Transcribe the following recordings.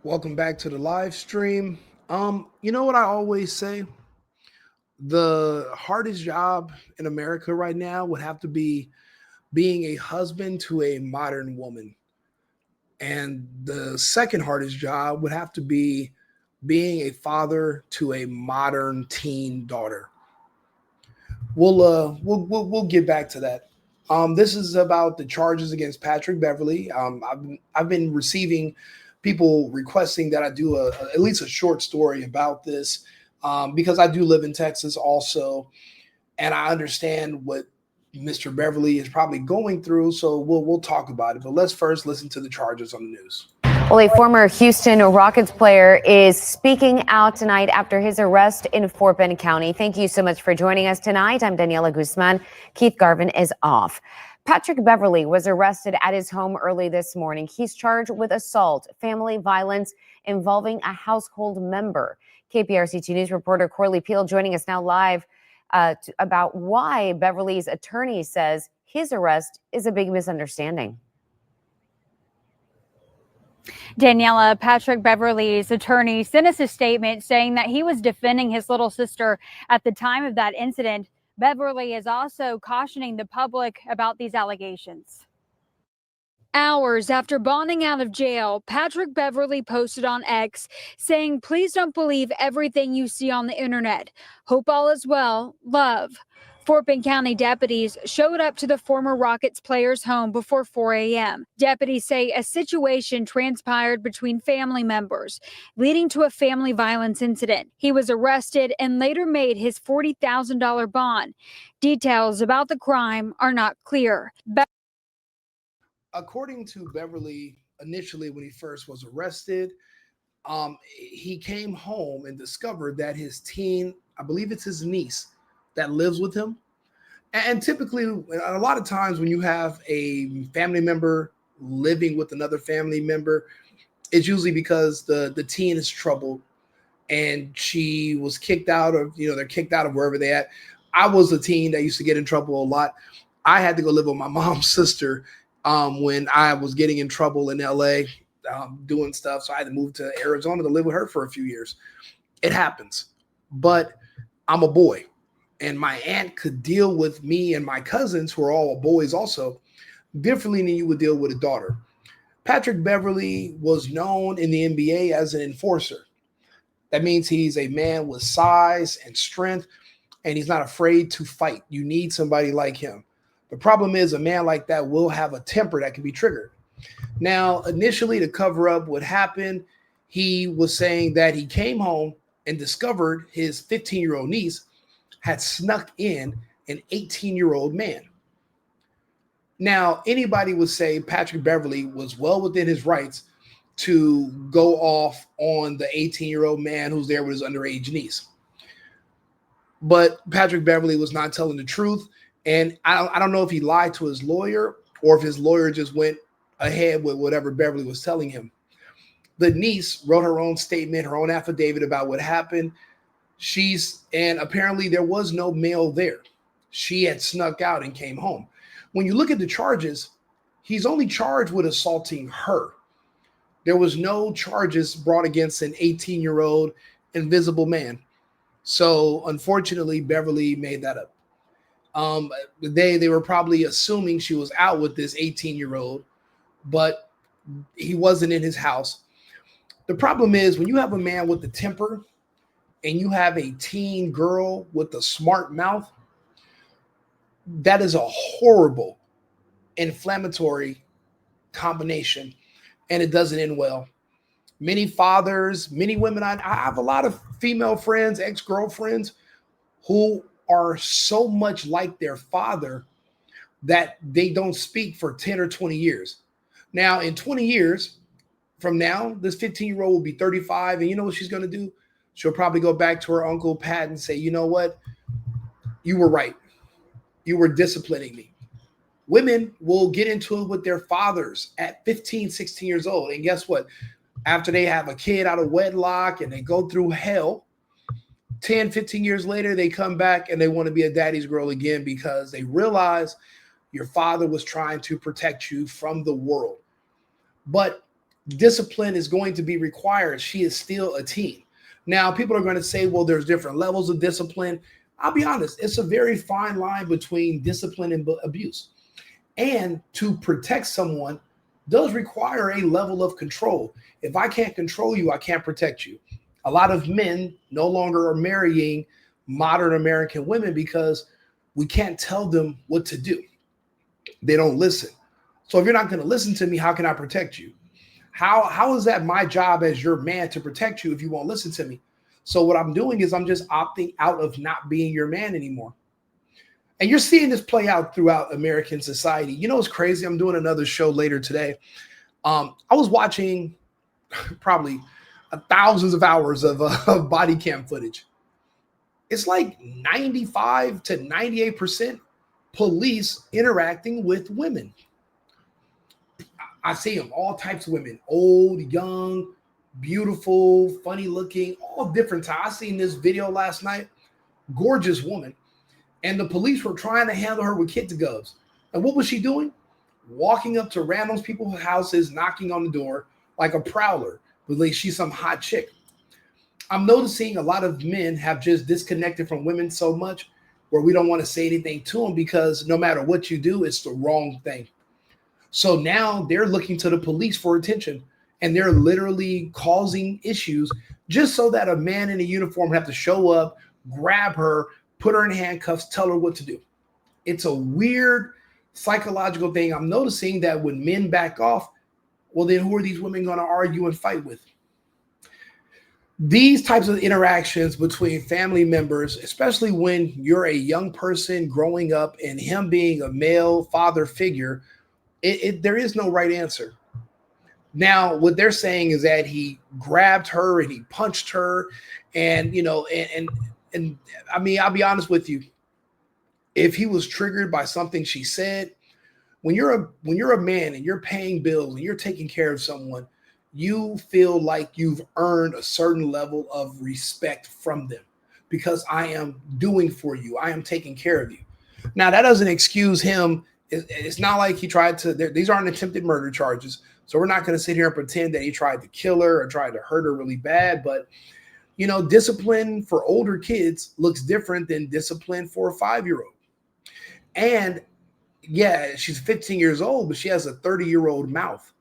Welcome back to the live stream. You know what I always say? The hardest job in America right now would have to be being a husband to a modern woman. And the second hardest job would have to be being a father to a modern teen daughter. We'll get back to that. This is about the charges against Patrick Beverley. I've been receiving people requesting that I do at least a short story about this because I do live in Texas also, and I understand what Mr. Beverly is probably going through. So we'll talk about it. But let's first listen to the charges on the news. Well, a former Houston Rockets player is speaking out tonight after his arrest in Fort Bend County. Thank you so much for joining us tonight. I'm Daniela Guzman. Keith Garvin is off. Patrick Beverley was arrested at his home early this morning. He's charged with assault, family violence involving a household member. KPRC2 News reporter Corley Peel joining us now live about why Beverley's attorney says his arrest is a big misunderstanding. Daniela, Patrick Beverley's attorney sent us a statement saying that he was defending his little sister at the time of that incident. Beverley is also cautioning the public about these allegations. Hours after bonding out of jail, Patrick Beverley posted on X saying, "Please don't believe everything you see on the internet. Hope all is well. Love." Fort Bend County deputies showed up to the former Rockets player's home before 4 a.m. Deputies say a situation transpired between family members, leading to a family violence incident. He was arrested and later made his $40,000 bond. Details about the crime are not clear. According to Beverly, initially when he first was arrested, he came home and discovered that his teen, I believe it's his niece, that lives with him. And typically, a lot of times when you have a family member living with another family member, it's usually because the teen is troubled and she was kicked out of, they're kicked out of wherever they at. I was a teen that used to get in trouble a lot. I had to go live with my mom's sister when I was getting in trouble in LA doing stuff. So I had to move to Arizona to live with her for a few years. It happens. But I'm a boy. And my aunt could deal with me and my cousins, who are all boys also, differently than you would deal with a daughter. Patrick Beverley was known in the NBA as an enforcer. That means he's a man with size and strength, and he's not afraid to fight. You need somebody like him. The problem is a man like that will have a temper that can be triggered. Now, initially, to cover up what happened, he was saying that he came home and discovered his 15-year-old niece had snuck in an 18-year-old man. Now, anybody would say Patrick Beverley was well within his rights to go off on the 18-year-old man who's there with his underage niece. But Patrick Beverley was not telling the truth. And I don't know if he lied to his lawyer or if his lawyer just went ahead with whatever Beverley was telling him. The niece wrote her own statement, her own affidavit about what happened. And apparently there was no male there. She had snuck out and came home. When you look at the charges, he's only charged with assaulting her. There was no charges brought against an 18-year-old invisible man. So unfortunately, Beverly made that up. They were probably assuming she was out with this 18-year-old, but he wasn't in his house. The problem is when you have a man with the temper and you have a teen girl with a smart mouth, that is a horrible inflammatory combination, and it doesn't end well. Many fathers, many women, I have a lot of female friends, ex-girlfriends, who are so much like their father that they don't speak for 10 or 20 years. Now, in 20 years from now, this 15-year-old will be 35, and you know what she's going to do? She'll probably go back to her Uncle Pat and say, you know what? You were right. You were disciplining me. Women will get into it with their fathers at 15, 16 years old. And guess what? After they have a kid out of wedlock and they go through hell, 10, 15 years later, they come back and they want to be a daddy's girl again because they realize your father was trying to protect you from the world. But discipline is going to be required. She is still a teen. Now, people are going to say, well, there's different levels of discipline. I'll be honest, it's a very fine line between discipline and abuse. And to protect someone does require a level of control. If I can't control you, I can't protect you. A lot of men no longer are marrying modern American women because we can't tell them what to do. They don't listen. So if you're not going to listen to me, how can I protect you? How is that my job as your man to protect you if you won't listen to me? So what I'm doing is I'm just opting out of not being your man anymore. And you're seeing this play out throughout American society. You know what's crazy? I'm doing another show later today. I was watching probably thousands of hours of body cam footage. It's like 95 to 98% police interacting with women. I see them, all types of women, old, young, beautiful, funny looking, all different types. I seen this video last night, gorgeous woman, and the police were trying to handle her with kid gloves. And what was she doing? Walking up to random people's houses, knocking on the door like a prowler, believe she's some hot chick. I'm noticing a lot of men have just disconnected from women so much where we don't want to say anything to them because no matter what you do, it's the wrong thing. So now they're looking to the police for attention, and they're literally causing issues just so that a man in a uniform have to show up, grab her, put her in handcuffs, tell her what to do. It's a weird psychological thing. I'm noticing that when men back off, well, then who are these women going to argue and fight with? These types of interactions between family members, especially when you're a young person growing up and him being a male father figure, there is no right answer. Now, what they're saying is that he grabbed her and he punched her, and and I mean, I'll be honest with you. If he was triggered by something she said, when you're a man and you're paying bills and you're taking care of someone, you feel like you've earned a certain level of respect from them because I am doing for you. I am taking care of you. Now, that doesn't excuse him. It's not like he tried to, these aren't attempted murder charges. So we're not going to sit here and pretend that he tried to kill her or tried to hurt her really bad. But, discipline for older kids looks different than discipline for a 5-year-old. And yeah, she's 15 years old, but she has a 30-year-old mouth.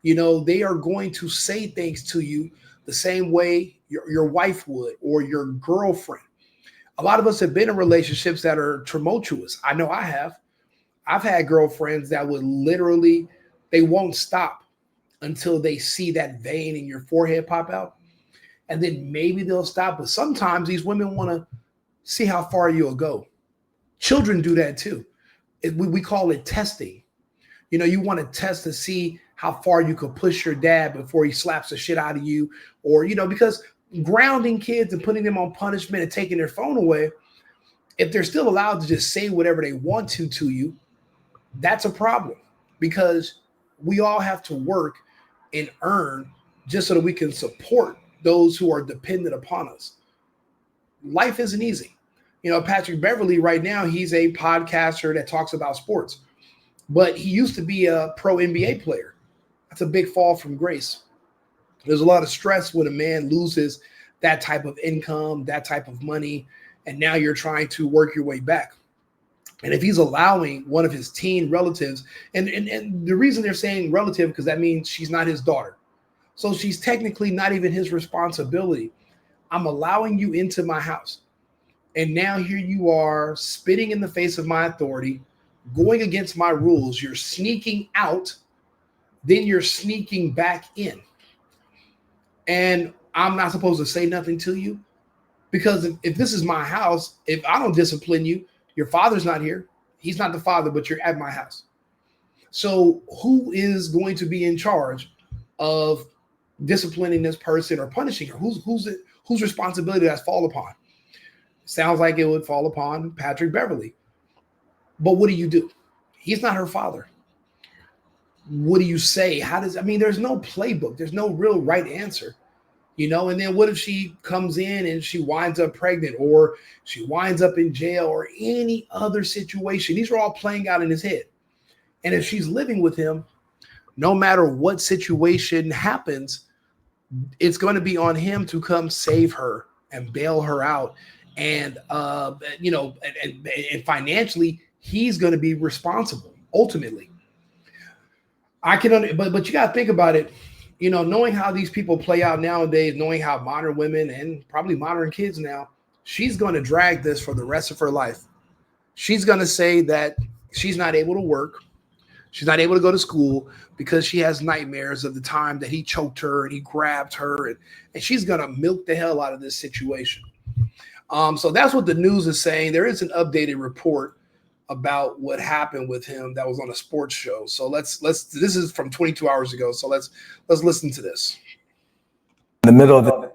They are going to say things to you the same way your wife would or your girlfriend. A lot of us have been in relationships that are tumultuous. I know I have. I've had girlfriends that would literally, they won't stop until they see that vein in your forehead pop out. And then maybe they'll stop. But sometimes these women want to see how far you'll go. Children do that too. We call it testing. You want to test to see how far you could push your dad before he slaps the shit out of you. Or, because grounding kids and putting them on punishment and taking their phone away, if they're still allowed to just say whatever they want to you, that's a problem, because we all have to work and earn just so that we can support those who are dependent upon us. Life isn't easy. Patrick Beverley right now, he's a podcaster that talks about sports, but he used to be a pro NBA player. That's a big fall from grace. There's a lot of stress when a man loses that type of income, that type of money, and now you're trying to work your way back. And if he's allowing one of his teen relatives, and the reason they're saying relative, because that means she's not his daughter. So she's technically not even his responsibility. I'm allowing you into my house. And now here you are spitting in the face of my authority, going against my rules. You're sneaking out, then you're sneaking back in. And I'm not supposed to say nothing to you, because if this is my house, if I don't discipline you, your father's not here. He's not the father, but you're at my house. So who is going to be in charge of disciplining this person or punishing her? Whose responsibility does that fall upon? Sounds like it would fall upon Patrick Beverley. But what do? He's not her father. What do you say? There's no playbook. There's no real right answer. And then what if she comes in and she winds up pregnant, or she winds up in jail, or any other situation? These are all playing out in his head. And if she's living with him, no matter what situation happens, it's going to be on him to come save her and bail her out. And, and financially, he's going to be responsible ultimately. But you got to think about it, knowing how these people play out nowadays, knowing how modern women and probably modern kids now, she's going to drag this for the rest of her life. She's going to say that she's not able to work. She's not able to go to school because she has nightmares of the time that he choked her and he grabbed her. And she's going to milk the hell out of this situation. So that's what the news is saying. There is an updated report about what happened with him that was on a sports show. So let's this is from 22 hours ago. So let's listen to this. In the middle of the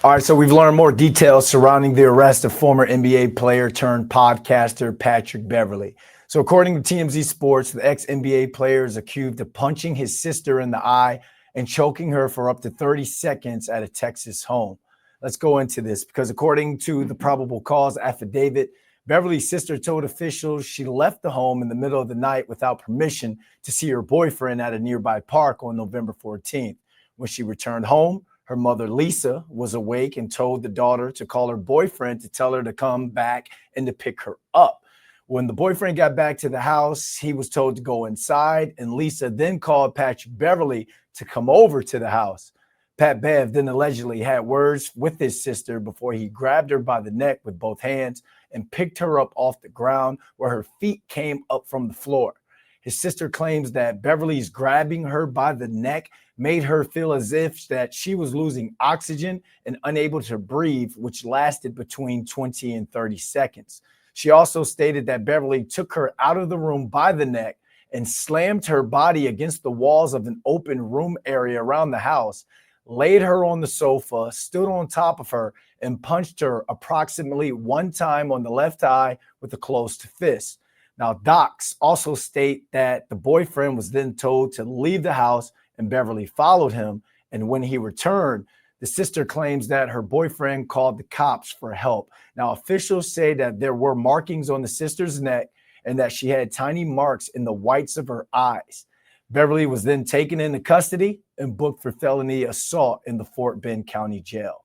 All right, so we've learned more details surrounding the arrest of former NBA player turned podcaster Patrick Beverley. So according to TMZ Sports, the ex-NBA player is accused of punching his sister in the eye and choking her for up to 30 seconds at a Texas home. Let's go into this because according to the probable cause affidavit, Beverly's sister told officials she left the home in the middle of the night without permission to see her boyfriend at a nearby park on November 14th. When she returned home, her mother, Lisa, was awake and told the daughter to call her boyfriend to tell her to come back and to pick her up. When the boyfriend got back to the house, he was told to go inside, and Lisa then called Patrick Beverley to come over to the house. Pat Bev then allegedly had words with his sister before he grabbed her by the neck with both hands and picked her up off the ground where her feet came up from the floor. His sister claims that Beverly's grabbing her by the neck made her feel as if that she was losing oxygen and unable to breathe, which lasted between 20 and 30 seconds. She also stated that Beverly took her out of the room by the neck and slammed her body against the walls of an open room area around the house, laid her on the sofa, stood on top of her, and punched her approximately one time on the left eye with a closed fist. Now, docs also state that the boyfriend was then told to leave the house and Beverly followed him. And when he returned, the sister claims that her boyfriend called the cops for help. Now, officials say that there were markings on the sister's neck and that she had tiny marks in the whites of her eyes. Beverly was then taken into custody and booked for felony assault in the Fort Bend County Jail.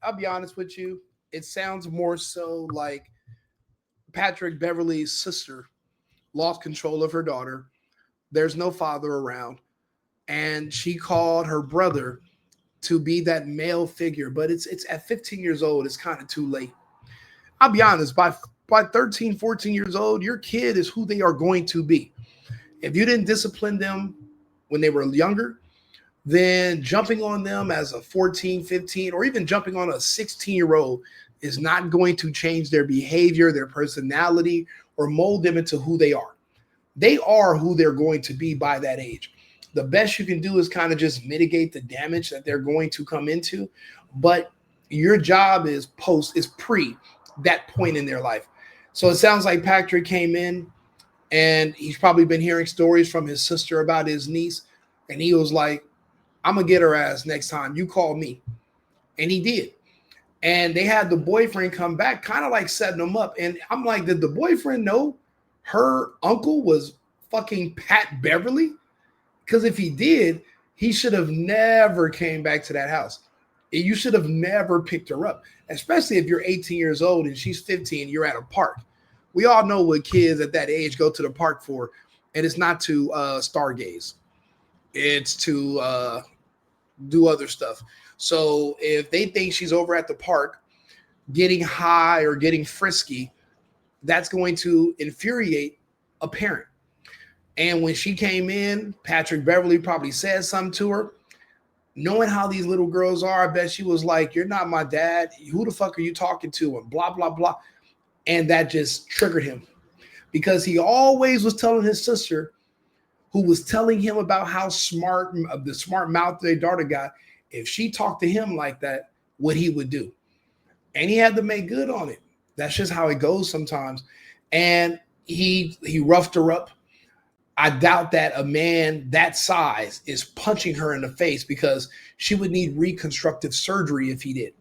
I'll be honest with you. It sounds more so like Patrick Beverley's sister lost control of her daughter. There's no father around. And she called her brother to be that male figure. But it's at 15 years old, it's kind of too late. I'll be honest, by 13, 14 years old, your kid is who they are going to be. If you didn't discipline them when they were younger, then jumping on them as a 14, 15, or even jumping on a 16-year-old is not going to change their behavior, their personality, or mold them into who they are. They are who they're going to be by that age. The best you can do is kind of just mitigate the damage that they're going to come into. But your job is pre that point in their life. So it sounds like Patrick came in and he's probably been hearing stories from his sister about his niece. And he was like, I'm going to get her ass next time. You call me. And he did. And they had the boyfriend come back, kind of like setting them up. And I'm like, did the boyfriend know her uncle was fucking Pat Beverley? Because if he did, he should have never came back to that house. You should have never picked her up, especially if you're 18 years old and she's 15, you're at a park. We all know what kids at that age go to the park for, and it's not to stargaze. It's to do other stuff. So if they think she's over at the park getting high or getting frisky, that's going to infuriate a parent. And when she came in, Patrick Beverley probably said something to her. Knowing how these little girls are, I bet she was like, you're not my dad. Who the fuck are you talking to? And blah, blah, blah. And that just triggered him because he always was telling his sister, who was telling him about how smart, the smart mouth their daughter got, if she talked to him like that, what he would do. And he had to make good on it. That's just how it goes sometimes. And he roughed her up. I doubt that a man that size is punching her in the face because she would need reconstructive surgery if he did.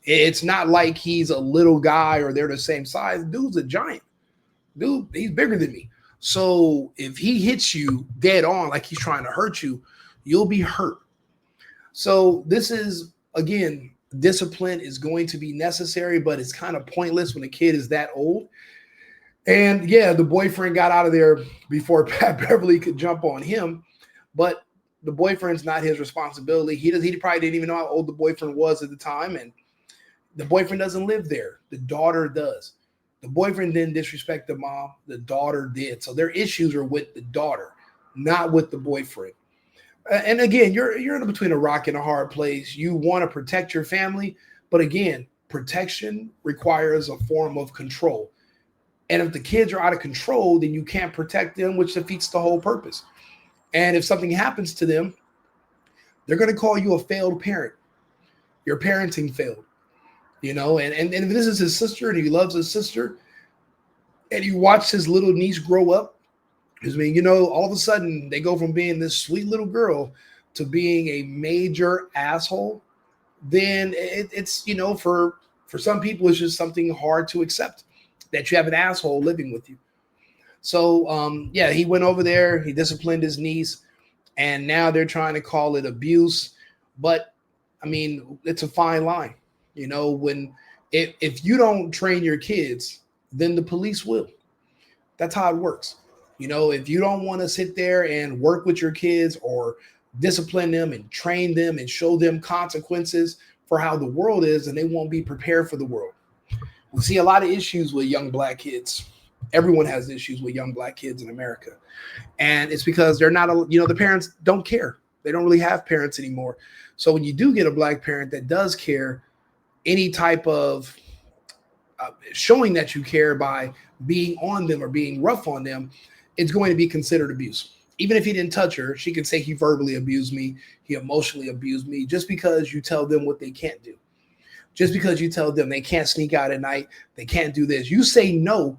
It's not like he's a little guy or they're the same size. Dude's a giant. Dude, he's bigger than me. So if he hits you dead on, like he's trying to hurt you, you'll be hurt. So this is, again, discipline is going to be necessary, but it's kind of pointless when a kid is that old. And yeah, the boyfriend got out of there before Pat Beverley could jump on him, but the boyfriend's not his responsibility. He probably didn't even know how old the boyfriend was at the time, and the boyfriend doesn't live there. The daughter does. The boyfriend didn't disrespect the mom. The daughter did. So their issues are with the daughter, not with the boyfriend. And again, you're in between a rock and a hard place. You want to protect your family, but again, protection requires a form of control. And if the kids are out of control, then you can't protect them, which defeats the whole purpose. And if something happens to them, they're going to call you a failed parent. Your parenting failed, you know. And if this is his sister and he loves his sister, and you watch his little niece grow up, because, I mean, you know, all of a sudden they go from being this sweet little girl to being a major asshole, then it's, you know, for some people, it's just something hard to accept that you have an asshole living with you. So, yeah, he went over there, he disciplined his niece, and now they're trying to call it abuse. But, I mean, it's a fine line. You know, when if you don't train your kids, then the police will. That's how it works. You know, if you don't want to sit there and work with your kids or discipline them and train them and show them consequences for how the world is, and they won't be prepared for the world. We see a lot of issues with young black kids. Everyone has issues with young black kids in America. And it's because they're not, you know, the parents don't care. They don't really have parents anymore. So when you do get a black parent that does care, any type of showing that you care by being on them or being rough on them, it's going to be considered abuse. Even if he didn't touch her, she could say he verbally abused me, he emotionally abused me, just because you tell them what they can't do. Just because you tell them they can't sneak out at night, they can't do this. You say no,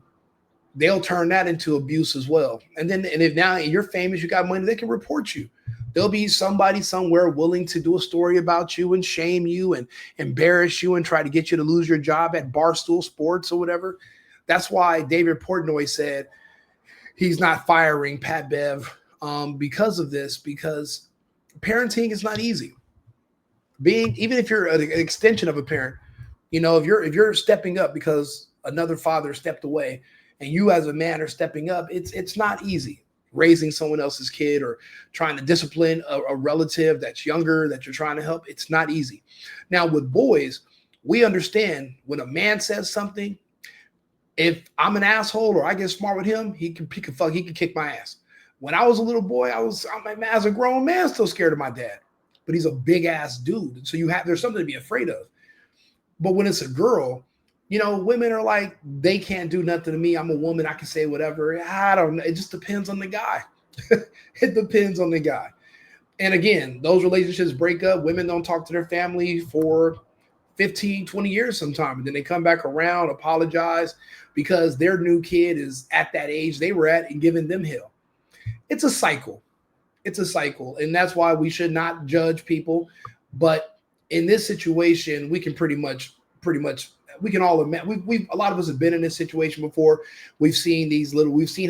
they'll turn that into abuse as well. And if now you're famous, you got money, they can report you. There'll be somebody somewhere willing to do a story about you and shame you and embarrass you and try to get you to lose your job at Barstool Sports or whatever. That's why David Portnoy said he's not firing Pat Bev because of this, because parenting is not easy. Even if you're an extension of a parent, you know, if you're stepping up because another father stepped away and you as a man are stepping up, it's not easy raising someone else's kid or trying to discipline a relative that's younger that you're trying to help. It's not easy. Now with boys, we understand when a man says something, if I'm an asshole or I get smart with him, he can kick my ass. When I was a little boy, I'm as a grown man still scared of my dad. But he's a big ass dude. So there's something to be afraid of. But when it's a girl, you know, women are like, they can't do nothing to me. I'm a woman. I can say whatever. I don't know. It just depends on the guy. It depends on the guy. And again, those relationships break up. Women don't talk to their family for 15, 20 years sometime. And then they come back around, apologize because their new kid is at that age they were at and giving them hell. It's a cycle. It's a cycle. And that's why we should not judge people. But in this situation, we can pretty much, we can all admit, a lot of us have been in this situation before. We've seen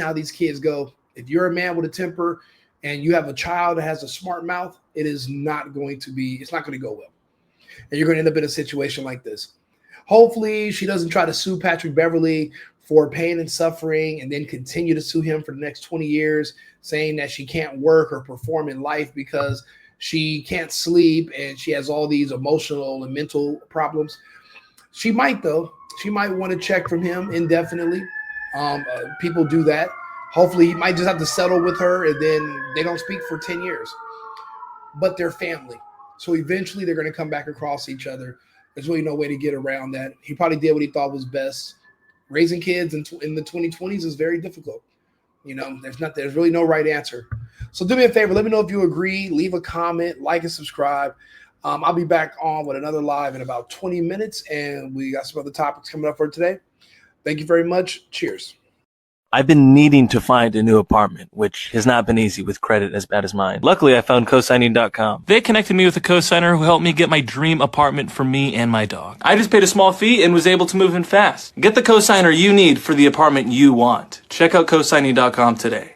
how these kids go. If you're a man with a temper and you have a child that has a smart mouth, it's not going to go well. And you're going to end up in a situation like this. Hopefully she doesn't try to sue Patrick Beverley for pain and suffering and then continue to sue him for the next 20 years, saying that she can't work or perform in life because she can't sleep and she has all these emotional and mental problems. She might, though. She might want to check from him indefinitely. People do that. Hopefully he might just have to settle with her and then they don't speak for 10 years. But they're family. So eventually they're going to come back across each other. There's really no way to get around that. He probably did what he thought was best. Raising kids in the 2020s is very difficult. You know, there's really no right answer. So do me a favor. Let me know if you agree. Leave a comment, like and subscribe. I'll be back on with another live in about 20 minutes. And we got some other topics coming up for today. Thank you very much. Cheers. I've been needing to find a new apartment, which has not been easy with credit as bad as mine. Luckily, I found cosigning.com. They connected me with a cosigner who helped me get my dream apartment for me and my dog. I just paid a small fee and was able to move in fast. Get the cosigner you need for the apartment you want. Check out cosigning.com today.